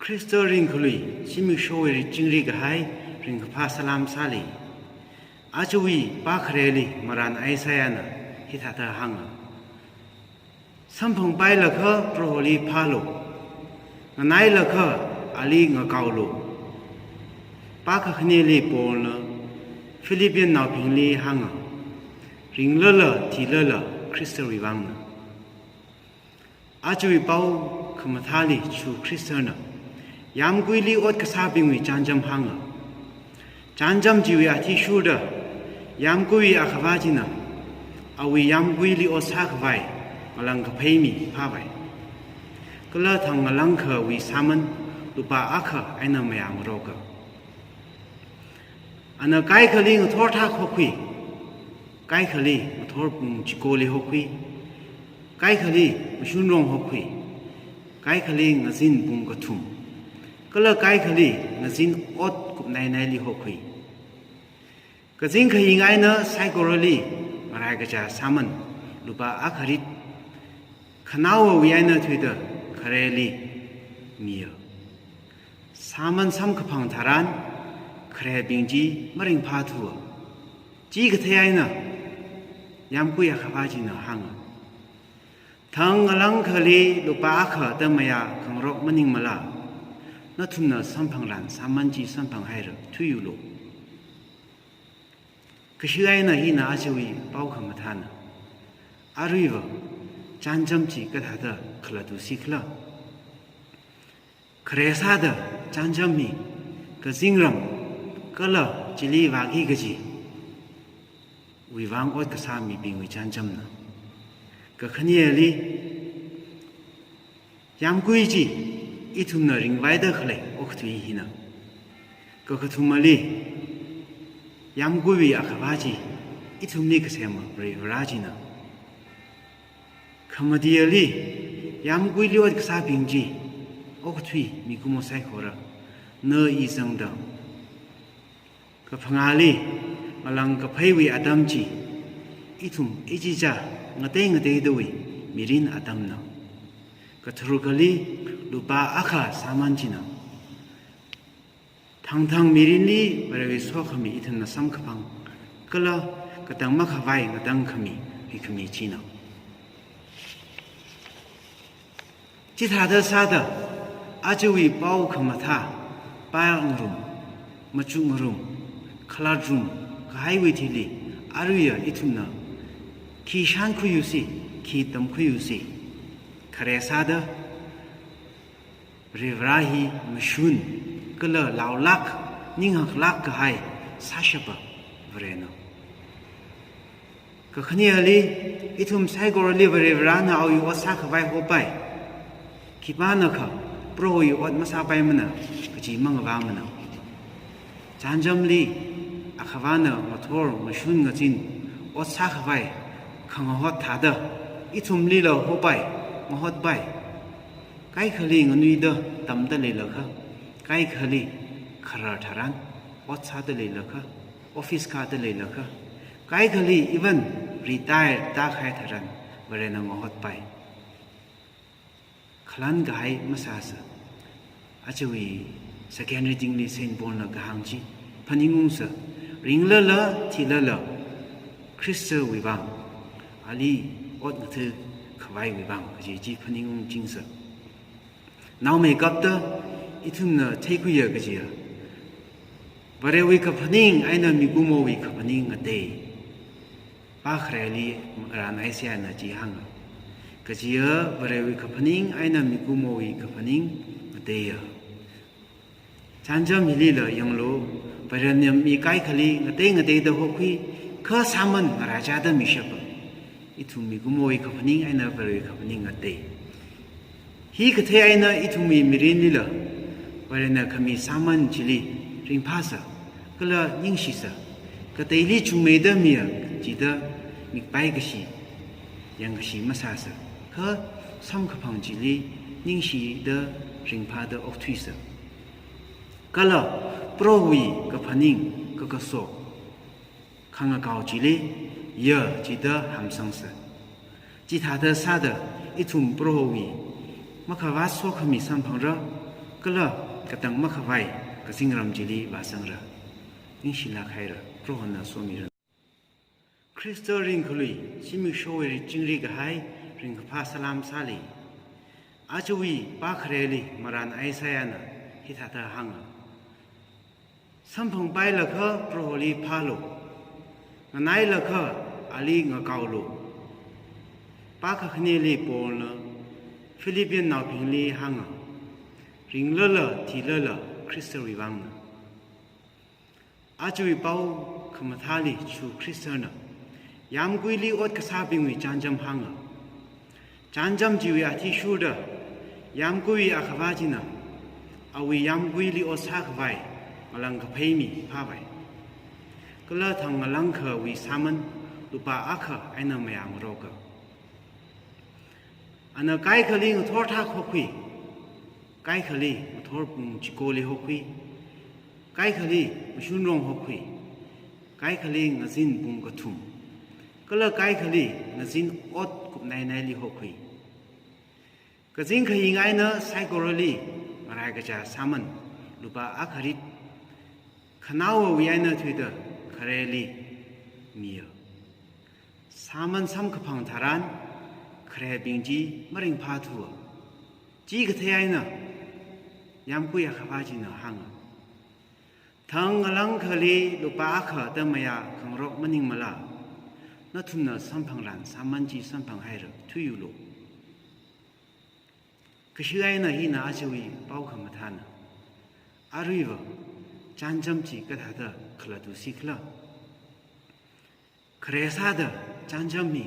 Crystal ring lui, Simi show jingri high, ring pasalam sali. Ajawi bakreli, Maran Aisayana, hitata hanga. Sampang bai laka, proholi palo. Nanai laka, ali ngakaulo. Baka hneli polna, Philippine naupingli hanga. Ring lala, ti lala, Crystal rivangna. Ajawi bau, kamathali, chu Crystalna. Yam guili ot kasabing wi janjam hanga. Janjam jiwi ati shuda. Yam gui akhavajina. Awi yam guili ot sakvai. Malang kapaymi pavai. Kala thang malangka wi saman. Lupa akha aina mayang roga. Ana kai khali nguthor thak hokwi. Kai khali nguthor pung chikoli hokwi. Kai khali mushunrong hokwi. Kai khali ngazin pung kathum. Kala kai khali ngazin ot kup nai li hokhui kazin khai ngai na psychorally marai gacha saman lupa akharit khanaw wi aina thuida khareli miya saman sam khapang tharan khare bingji maring pha thu ji ga thai aina yam ku ya khawaji na hang thang alang khali lupa akha ta maya khangrok maning mala Natuna sampanglan samanji sampang haira tuyulo. Kashiaina hina ajawi baukamatana. Arriva janjamji kathada kladu sikla. Kresada janjami kazingram kala jili wagi gaji. Wivang ot kasami bingwi janjamna. Kakhanieli yamguiji itumna ringwaida khle oktui hina kakathumali yamguwi akhawaji itumni kasema rajina khamadiali yamguili od kasa bingji oktui mikumo sai khora na izangda kaphangali malang kaphaiwi adamji itum ijija ngate doi mirin adamna kathurugali lupa akha samanjina thang mirinli barawi sokhami ithanna samkhapang kala katang makhawai ngatang khami hikhami china chithada sada ajawi pau khamatha paangrum machungrum khaladrum khaiwi thili aruya ithunna ki shan khuyusi ki tam khuyusi khare sada Rivrahi Mashun Kala Laulak Ninghak Lak Kahai Sashapa Vreno Kakhaniali Itum Saigor Liver Rivrana au yu Osaka Vai Hopai Kibanaka Pro yu Ot Masapai Mana Kaji Mangavamana Janjamli Akhavana Motor Mashun Gazin Osaka Vai Kangahot Tada Itum Lila Hopai Mahot Bai Kai khali nganuida tamda le lakha kai khali khara tharan otsa de le lakha office ka de le lakha kai khali even retire ta khai tharan barena ngohot pai khlan gai masasa achawi secondary dingli sen borna gahangji phaningungsa ringla la thila la christa wibang ali ot ngthe khawai wibang ji phaningung jingsa Now make up the itum take we a gazia. But a week of paning, I know Migumo week of paning a day. Bachreli ran Isiana Jihanga. Gazia, but a week of paning, I know Migumo week of paning a day. Chanjam Hilila, young low, but a Mikaikali, a day the Hoki, curse Hammon, Rajada Mishapa. Itum Migumo week of paning, I know very paning a day. He could tell it to me Mirinilla, wherein a kami saman chili, ring pasa, Kala Ningshisa, Katali to made a mere, Jida, Mikbaigashi, Yangashi Masasa, her some kapang chili, Ningshi the ring pada of Twisa. Kala, Prowi, Kapaning, Kakaso, Kangakao chili, Yer, Jida Hamsangsa. Jitata Sada, itum Prowi. Makavaso kami sampangra ก็ละกระตังมักไว้กระสิงรำจิลีบาสังระยิ่งศิลาใครระเพราะหน้าสวมีระคริสต์ริงคุยชิมิโชว์ริจิงริกหายริงพาสลามซาลีอาจวีปากเรลีมารันไอซายนะฮิตาตาหังสัมพังไปละค่ะโปรลีพาโลนายละค่ะอาลีงกาวโลปากขณีลีปอนฟิลิปปินส์นาพิงลีหังริงเลลทีเลลคริสต์วิวังอาจวีเป้าขมทาลีชูคริสต์นะยามกุยลีอดกษาบิงวิจันจำหังจันจำจีวิอาทิชูดยามกุยอาขวาจินะเอาวิยามกุยลีอดสักไว้มาลังกเพยมีพาไว้ก็เลิกทางมาลังเควิสามันลูปาอักไอ้นามยังโรกอันนั้นไก่ขลีงทอดทักหกวีไก่ขลีทอดจิโกลีหกวีไก่ขลีมชุนรองหกวีไก่ขลีงจินปุงกทุมก็เลิกไก่ขลีงจินอดกุบในลีหกวีก็จินขยิงไอ้เนอไซโกรลีอะไรก็จะสามันลูปาอักริดขนาววิญญาณถุยเดคาเรลีมีสามันซ้ำกับพังทารานคราบิงจีมาริงพาทัวจีกเทียนะยามกุยขวาจีนะหังทั้งลังคลีลูปาอักเตมยาขังรกมันนิงมาลานัทุนนะซ้ำพังรันสามันจีซ้ำพังไฮร์ทุยุโลก็ชื่อไอ้นะฮีน่าอาจวีเป้าขมาทานอารุยวจันจำจีก็ท่าเดขลัดูสิขลัคเรซาเดจันจำมี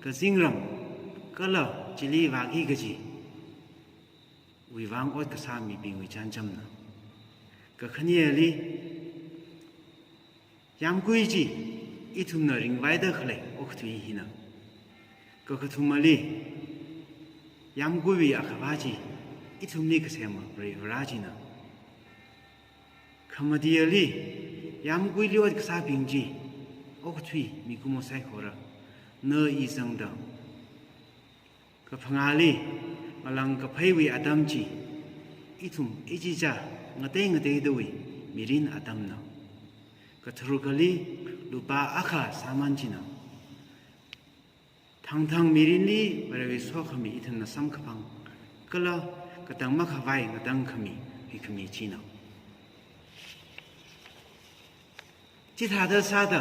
ก็สิงรำก็ละจิลีวากีกจีวิวังอดก็สามีบิงวิจันจำนะก็ขณีลียามกุยจีอีทุมน่ะริงไว้เดขเลยออกตุยหินะก็ขทุมมาลียามกุยอาขวาจีอีทุมนี่ก็เสมาเรวราจีนะขมาดีลียามกุยลีอดก็สาบิงจีออกตุยมีกุมใส่ขอระเนออีสังดาก็พังอาลีมาลังก็เพย์วิอาดัมจีอีทุมอีจีจ้างเตงเตดูวิมิรินอาดัมนะก็ทรุกลีลูปาอาคาสามันจีนะทั้งมิรินลีบริเวณสวขมีอีทันนะสัมขพังก็ละก็ตั้งมักไว้ก็ตั้งขมีฮิขมีจีนะจิตหาเดซาด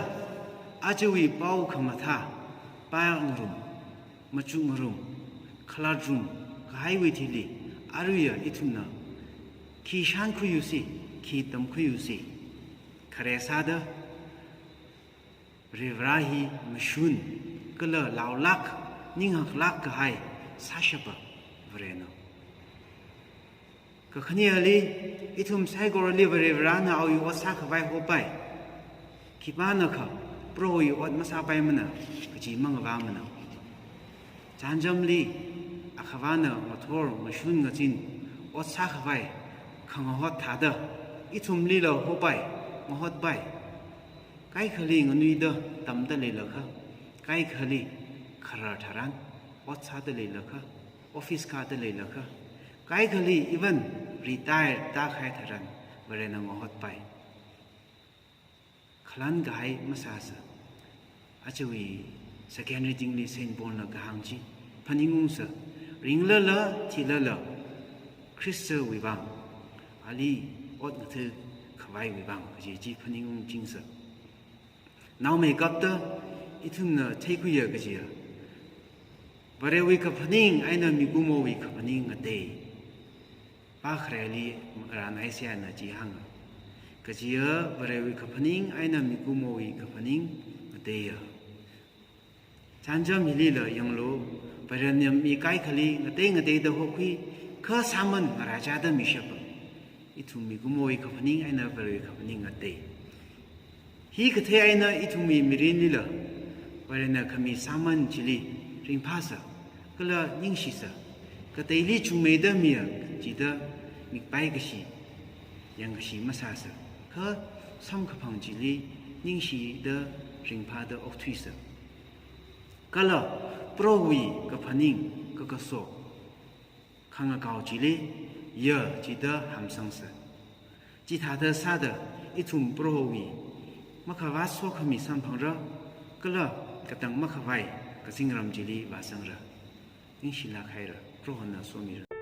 อาจวีเป้าขมาท่าป้ายองรุมมาจุมรุมคลาดรุมก็ให้วิธีลีอารุยอีทุนนะขีชันคุยุสิขีตมคุยุสิคาเรซาดเรวราฮีมชุนก็เลยลาวลักนิ่งหักลักก็ให้ซาชบะเวรนก็ขณีลีอีทุมไซโกรลีเวรรานะเอาอยู่วัดสักไว้หัวไปคิดว่านะคะโปรยอดมาซาไปมันนะก็จีมังว่ามันนะจานจำลีอาขวานะมาทอร์มาชุนก็จินอดสักไว้ขังหอดถาดอีทุมลีเราหัวไปมาหอดไปไก่ขลีเงินวีเดตำตะเลยละค่ะไก่ขลีคาราทารันอดซาตะเลยละค่ะออฟฟิศคาตะเลยละค่ะไก่ขลีอีเวนรีไทร์ตาใครทารันเวรนังมาหอดไปขลันกายมาซาสอาจจะวีสแกนรีดิ้งลีเซนบอลละกหังจีพันิงุงสริงเลละทีเลละคริสต์วิบังอาลีอดงเธอขวายวิบังจีพันิงุงจิงสนาวไม่กับเตออีทุนน่ะเทคุยก็จีบริเวณกับพันิงไอ้น่ะมีกุโมวิกับพันิงก็เตะป้าใครลีร้านไอเสียน่ะจีหังก็จีบริเวณกับพันิงไอ้น่ะมีกุโมวิกับพันิงก็เตะฉันจะมีลีละยังรู้บริเวณมีไก่ขลีก็เตะก็เตะเดาหกวีข้าสามันราชาเดมิชบอีทุนมีกุโมวิกับพันิงไอ้น่ะบริเวณกับพันิงก็เตะฮีก็เทไอ้น่ะอีทุมีมิรินลีละบริเวณขมีสามันจิลีริงพาสก็ละยิ่งชิสก็เตลีชุมเมดมีจีดมีไปก็ชียังก็ชีมาซาสก็ซ้ำกับพังจิลียิ่งชีเดริงพาเดออกทวิสก็ละโปรวีกับพันิงก็โซข้างเก่าจิลี也记得ham sang se ji ta de sa de i tum pro wi ma kha wa so khami sam phang ra ka la ka tang ma kha vai ka sing ram ji li wa sang ra in shi la khai ra pro na so mi ra